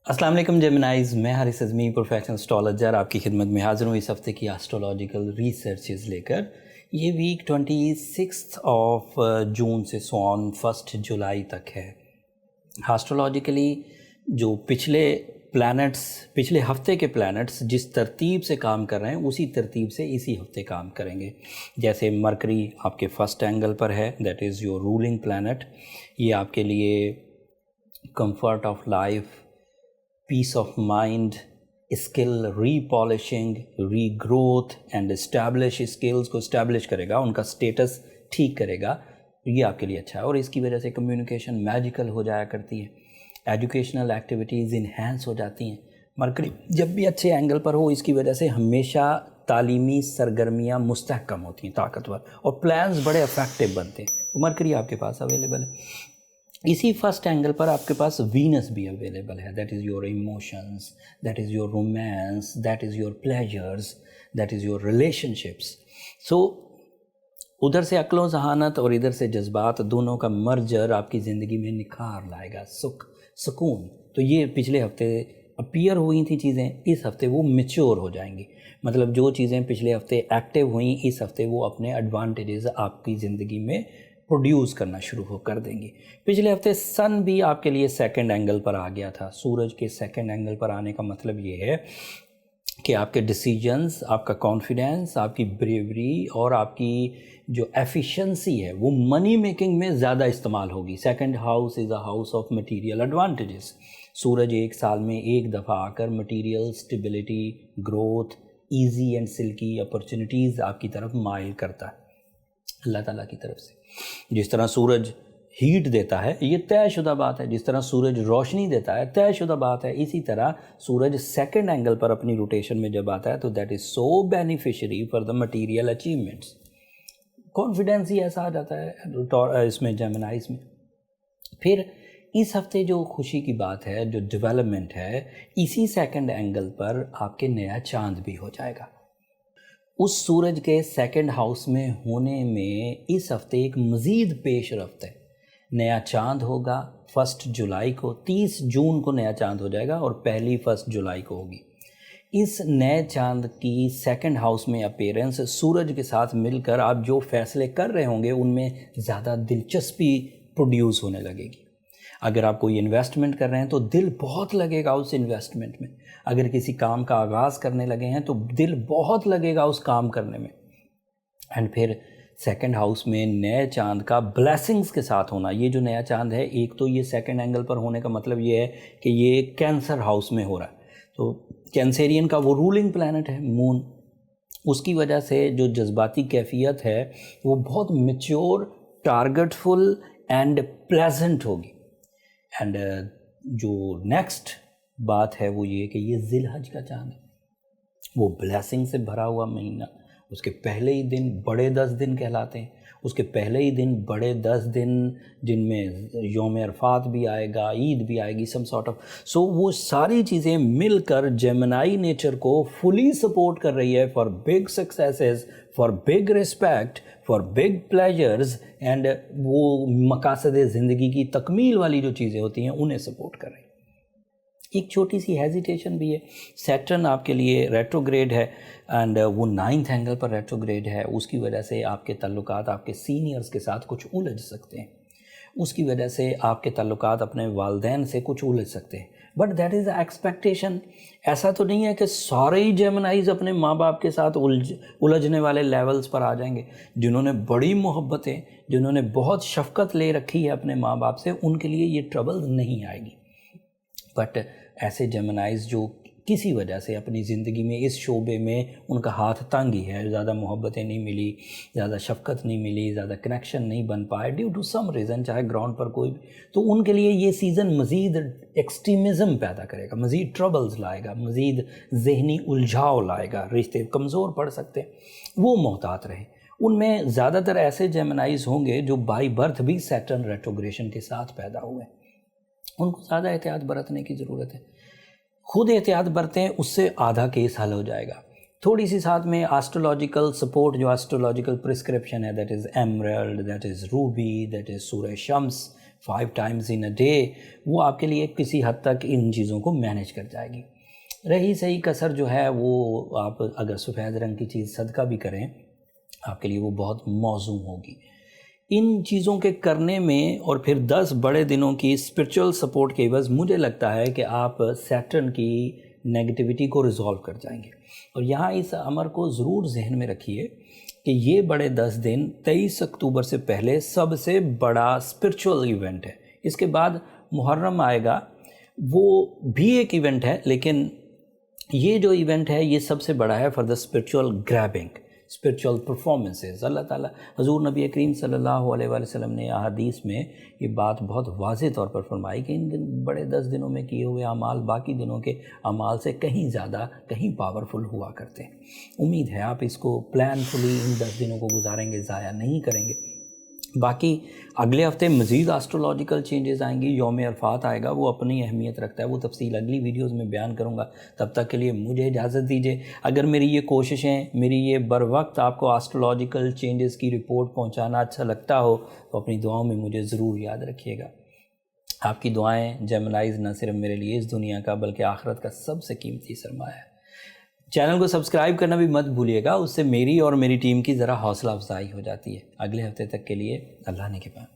السلام علیکم جیمنائز، میں حارث اعظمی پروفیشنل اسٹرالوجر آپ کی خدمت میں حاضر ہوں اس ہفتے کی اسٹرولوجیکل ریسرچز لے کر۔ یہ ویک 26 آف جون سے سون 1 جولائی تک ہے۔ اسٹرولوجیکلی جو پچھلے ہفتے کے پلانٹس جس ترتیب سے کام کر رہے ہیں اسی ترتیب سے اسی ہفتے کام کریں گے۔ جیسے مرکری آپ کے فرسٹ اینگل پر ہے، that is your rolling plant, یہ آپ کے لیے comfort of life, peace of mind, skill repolishing, regrowth and establish, skills کو اسٹیبلش کرے گا، ان کا سٹیٹس ٹھیک کرے گا، یہ آپ کے لیے اچھا ہے۔ اور اس کی وجہ سے کمیونیکیشن میجیکل ہو جایا کرتی ہے، ایجوکیشنل ایکٹیویٹیز انہینس ہو جاتی ہیں۔ مرکری جب بھی اچھے اینگل پر ہو اس کی وجہ سے ہمیشہ تعلیمی سرگرمیاں مستحکم ہوتی ہیں، طاقتور، اور پلانز بڑے افیکٹو بنتے ہیں۔ تو مرکری آپ کے پاس اویلیبل ہے۔ اسی فرسٹ اینگل پر آپ کے پاس وینس بھی اویلیبل ہے، that is your emotions, that is your romance, that is your pleasures, that is your relationships. So ادھر سے عقل و ذہانت اور ادھر سے جذبات، دونوں کا مرجر آپ کی زندگی میں نکھار لائے گا، سکون۔ تو یہ پچھلے ہفتے اپیئر ہوئی تھیں چیزیں، اس ہفتے وہ میچور ہو جائیں گی، مطلب جو چیزیں پچھلے ہفتے ایکٹیو ہوئیں اس ہفتے وہ اپنے ایڈوانٹیجز آپ کی زندگی میں پروڈیوس کرنا شروع کر دیں گی۔ پچھلے ہفتے سن بھی آپ کے لیے سیکنڈ اینگل پر آ گیا تھا۔ سورج کے سیکنڈ اینگل پر آنے کا مطلب یہ ہے کہ آپ کے ڈیسیجنز، آپ کا کانفیڈینس، آپ کی بریوری اور آپ کی جو ایفیشنسی ہے وہ منی میکنگ میں زیادہ استعمال ہوگی۔ Second house is a house of material advantages. سورج ایک سال میں ایک دفعہ آ کر material stability, growth, easy and silky opportunities آپ کی طرف مائل کرتا ہے اللہ تعالیٰ کی طرف سے۔ جس طرح سورج ہیٹ دیتا ہے، یہ طے شدہ بات ہے، جس طرح سورج روشنی دیتا ہے طے شدہ بات ہے، اسی طرح سورج سیکنڈ اینگل پر اپنی روٹیشن میں جب آتا ہے تو that is so beneficiary for the material achievements. Confidence ہی ایسا آ جاتا ہے اس میں جیمنائز میں۔ پھر اس ہفتے جو خوشی کی بات ہے، جو ڈیولپمنٹ ہے، اسی سیکنڈ اینگل پر آپ کے نیا چاند بھی ہو جائے گا۔ اس سورج کے سیکنڈ ہاؤس میں ہونے میں اس ہفتے ایک مزید پیش رفت ہے۔ نیا چاند ہوگا 1 جولائی کو، 30 جون کو نیا چاند ہو جائے گا اور پہلی 1 جولائی کو ہوگی۔ اس نئے چاند کی سیکنڈ ہاؤس میں اپیرنس سورج کے ساتھ مل کر آپ جو فیصلے کر رہے ہوں گے ان میں زیادہ دلچسپی پروڈیوس ہونے لگے گی۔ اگر آپ کوئی انویسٹمنٹ کر رہے ہیں تو دل بہت لگے گا اس انویسٹمنٹ میں، اگر کسی کام کا آغاز کرنے لگے ہیں تو دل بہت لگے گا اس کام کرنے میں۔ اینڈ پھر سیکنڈ ہاؤس میں نئے چاند کا بلیسنگز کے ساتھ ہونا، یہ جو نیا چاند ہے، ایک تو یہ سیکنڈ اینگل پر ہونے کا مطلب یہ ہے کہ یہ کینسر ہاؤس میں ہو رہا ہے، تو کینسیرین کا وہ رولنگ پلانٹ ہے مون، اس کی وجہ سے جو جذباتی کیفیت ہے وہ بہت mature, target full and pleasant ہوگی۔ اینڈ جو نیکسٹ بات ہے وہ یہ کہ یہ ذی الحج کا چاند ہے، وہ بلیسنگ سے بھرا ہوا مہینہ، اس کے پہلے ہی دن بڑے 10 دن کہلاتے ہیں، اس کے پہلے ہی دن بڑے 10 دن جن میں یوم عرفات بھی آئے گا، عید بھی آئے گی، سم سارٹ آف، سو وہ ساری چیزیں مل کر جیمنائی نیچر کو فلی سپورٹ کر رہی ہے for big successes, for big respect, for big pleasures, and وہ مقاصد زندگی کی تکمیل والی جو چیزیں ہوتی ہیں انہیں سپورٹ کر رہی ہے۔ ایک چھوٹی سی ہیزیٹیشن بھی ہے، سیٹرن آپ کے لیے ریٹروگریڈ ہے اینڈ وہ 9th اینگل پر ریٹروگریڈ ہے، اس کی وجہ سے آپ کے تعلقات آپ کے سینئرز کے ساتھ کچھ الجھ سکتے ہیں، اس کی وجہ سے آپ کے تعلقات اپنے والدین سے کچھ الجھ سکتے ہیں، بٹ دیٹ از ایکسپیکٹیشن۔ ایسا تو نہیں ہے کہ سارے ہی جیمنائز اپنے ماں باپ کے ساتھ الجھنے والے لیولز پر آ جائیں گے۔ جنہوں نے بڑی محبتیں، جنہوں نے بہت شفقت لے رکھی ہے اپنے ماں باپ سے، ان کے لیے یہ ٹربل نہیں آئے گی، بٹ ایسے جیمنائز جو کسی وجہ سے اپنی زندگی میں اس شعبے میں ان کا ہاتھ تنگ ہی ہے، زیادہ محبتیں نہیں ملی، زیادہ شفقت نہیں ملی، زیادہ کنیکشن نہیں بن پائے ڈیو ٹو سم ریزن، چاہے گراؤنڈ پر کوئی بھی، تو ان کے لیے یہ سیزن مزید ایکسٹریمزم پیدا کرے گا، مزید ٹربلز لائے گا، مزید ذہنی الجھاؤ لائے گا، رشتے کمزور پڑ سکتے ہیں، وہ محتاط رہیں۔ ان میں زیادہ تر ایسے جیمنائز ہوں گے جو بائی برتھ بھی سیٹرن ریٹروگریشن کے ساتھ پیدا ہوئے ہیں، ان کو زیادہ احتیاط برتنے کی ضرورت ہے۔ خود احتیاط برتیں، اس سے آدھا کیس حل ہو جائے گا۔ تھوڑی سی ساتھ میں آسٹرولوجیکل سپورٹ، جو آسٹرولوجیکل پرسکرپشن ہے، that is emerald, that is Ruby, that is سورہ شمس، 5 times in a day، وہ آپ کے لیے کسی حد تک ان چیزوں کو مینیج کر جائے گی۔ رہی صحیح کسر جو ہے وہ آپ اگر سفید رنگ کی چیز صدقہ بھی کریں آپ کے لیے وہ بہت موزوں ہوگی۔ ان چیزوں کے کرنے میں اور پھر 10 بڑے دنوں کی اسپرچول سپورٹ کے عوض مجھے لگتا ہے کہ آپ سیٹرن کی نیگیٹیوٹی کو ریزالو کر جائیں گے۔ اور یہاں اس امر کو ضرور ذہن میں رکھیے کہ یہ بڑے 10 دن 23 اکتوبر سے پہلے سب سے بڑا اسپرچول ایونٹ ہے۔ اس کے بعد محرم آئے گا، وہ بھی ایک ایونٹ ہے، لیکن یہ جو ایونٹ ہے یہ سب سے بڑا ہے for the spiritual grabbing, spiritual performances. اللہ تعالیٰ حضور نبی کریم صلی اللہ علیہ وآلہ وسلم نے احادیث میں یہ بات بہت واضح طور پر فرمائی کہ ان بڑے 10 دنوں میں کیے ہوئے اعمال باقی دنوں کے اعمال سے کہیں زیادہ، کہیں پاورفل ہوا کرتے ہیں۔ امید ہے آپ اس کو پلان فلی ان 10 دنوں کو گزاریں گے، ضائع نہیں کریں گے۔ باقی اگلے ہفتے مزید آسٹرولوجیکل چینجز آئیں گی، یوم عرفات آئے گا، وہ اپنی اہمیت رکھتا ہے، وہ تفصیل اگلی ویڈیوز میں بیان کروں گا۔ تب تک کے لیے مجھے اجازت دیجیے۔ اگر میری یہ کوششیں، میری یہ بر وقت آپ کو آسٹرولوجیکل چینجز کی رپورٹ پہنچانا اچھا لگتا ہو تو اپنی دعاؤں میں مجھے ضرور یاد رکھیے گا۔ آپ کی دعائیں جیمنائز نہ صرف میرے لیے اس دنیا کا بلکہ آخرت کا سب سے قیمتی سرمایہ ہے۔ چینل کو سبسکرائب کرنا بھی مت بھولیے گا، اس سے میری اور میری ٹیم کی ذرا حوصلہ افزائی ہو جاتی ہے۔ اگلے ہفتے تک کے لیے اللہ نے کے پاس